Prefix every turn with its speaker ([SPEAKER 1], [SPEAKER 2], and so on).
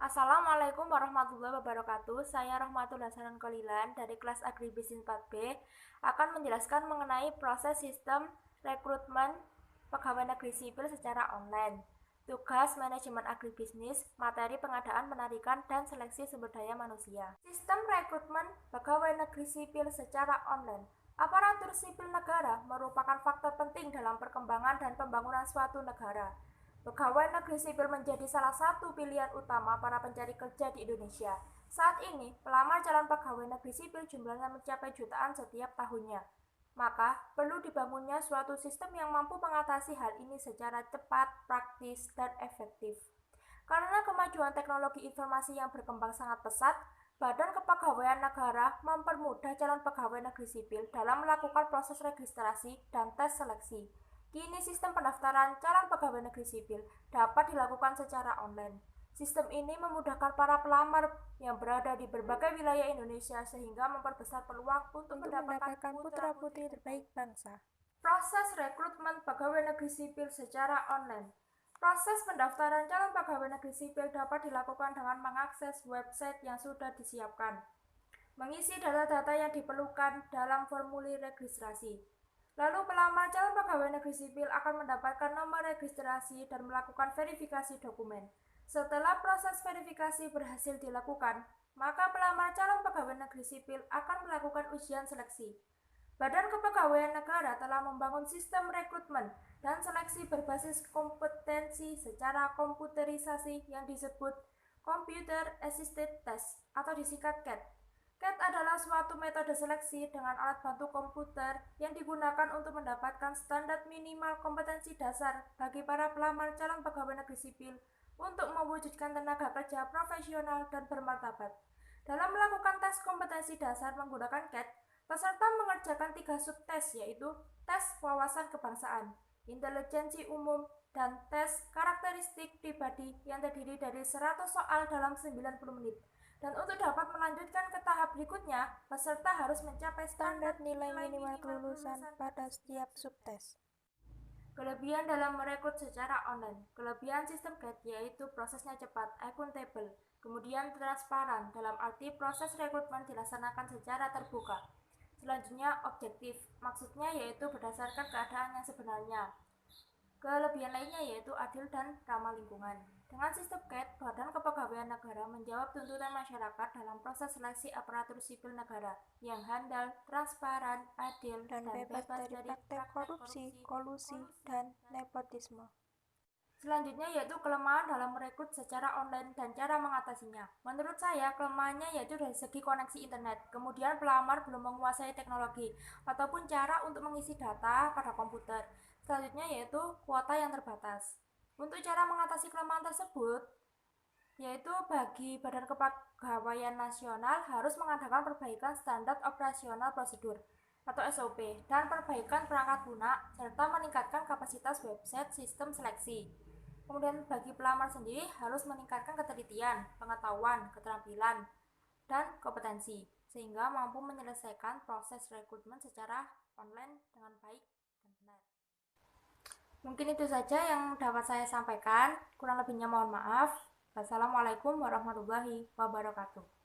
[SPEAKER 1] Assalamualaikum warahmatullahi wabarakatuh. Saya Rahmatul Hasanan Kolilan dari kelas Agribisnis 4B akan menjelaskan mengenai proses sistem rekrutmen pegawai negeri sipil secara online. Tugas manajemen agribisnis, materi pengadaan, penarikan, dan seleksi sumber daya manusia. Sistem rekrutmen pegawai negeri sipil secara online. Aparatur sipil negara merupakan faktor penting dalam perkembangan dan pembangunan suatu negara. Pegawai negeri sipil menjadi salah satu pilihan utama para pencari kerja di Indonesia. Saat ini, pelamar calon pegawai negeri sipil jumlahnya mencapai jutaan setiap tahunnya. Maka, perlu dibangunnya suatu sistem yang mampu mengatasi hal ini secara cepat, praktis, dan efektif. Karena kemajuan teknologi informasi yang berkembang sangat pesat, Badan Kepegawaian Negara mempermudah calon pegawai negeri sipil dalam melakukan proses registrasi dan tes seleksi. Kini sistem pendaftaran calon pegawai negeri sipil dapat dilakukan secara online. Sistem ini memudahkan para pelamar yang berada di berbagai wilayah Indonesia sehingga memperbesar peluang untuk mendapatkan putra-putri terbaik bangsa. Proses rekrutmen pegawai negeri sipil secara online. Proses pendaftaran calon pegawai negeri sipil dapat dilakukan dengan mengakses website yang sudah disiapkan, mengisi data-data yang diperlukan dalam formulir registrasi. Lalu pelamar calon pegawai negeri sipil akan mendapatkan nomor registrasi dan melakukan verifikasi dokumen. Setelah proses verifikasi berhasil dilakukan, maka pelamar calon pegawai negeri sipil akan melakukan ujian seleksi. Badan Kepegawaian Negara telah membangun sistem rekrutmen dan seleksi berbasis kompetensi secara komputerisasi yang disebut Computer Assisted Test atau disingkat CAT. CAT adalah suatu metode seleksi dengan alat bantu komputer yang digunakan untuk mendapatkan standar minimal kompetensi dasar bagi para pelamar calon pegawai negeri sipil untuk mewujudkan tenaga kerja profesional dan bermartabat. Dalam melakukan tes kompetensi dasar menggunakan CAT, peserta mengerjakan 3 subtes, yaitu tes wawasan kebangsaan, intelijensi umum, dan tes karakteristik pribadi yang terdiri dari 100 soal dalam 90 menit. Dan untuk dapat melanjutkan ke tahap berikutnya, peserta harus mencapai standar nilai minimal kelulusan pada setiap subtes. Kelebihan dalam merekrut secara online. Kelebihan sistem CAT yaitu prosesnya cepat, akuntabel, kemudian transparan, dalam arti proses rekrutmen dilaksanakan secara terbuka. Selanjutnya objektif, maksudnya yaitu berdasarkan keadaan yang sebenarnya. Kelebihan lainnya yaitu adil dan ramah lingkungan. Dengan sistem CAT, Badan Kepegawaian Negara menjawab tuntutan masyarakat dalam proses seleksi aparatur sipil negara yang handal, transparan, adil, dan bebas dari praktek korupsi, kolusi, dan nepotisme. Selanjutnya yaitu kelemahan dalam merekrut secara online dan cara mengatasinya. Menurut saya, kelemahannya yaitu dari segi koneksi internet, kemudian pelamar belum menguasai teknologi, ataupun cara untuk mengisi data pada komputer. Selanjutnya yaitu kuota yang terbatas. Untuk cara mengatasi kelemahan tersebut, yaitu bagi Badan Kepegawaian Nasional harus mengadakan perbaikan standar operasional prosedur atau SOP dan perbaikan perangkat lunak serta meningkatkan kapasitas website sistem seleksi. Kemudian bagi pelamar sendiri harus meningkatkan ketelitian, pengetahuan, keterampilan, dan kompetensi sehingga mampu menyelesaikan proses rekrutmen secara online dengan baik dan benar. Mungkin itu saja yang dapat saya sampaikan. Kurang lebihnya mohon maaf. Wassalamualaikum warahmatullahi wabarakatuh.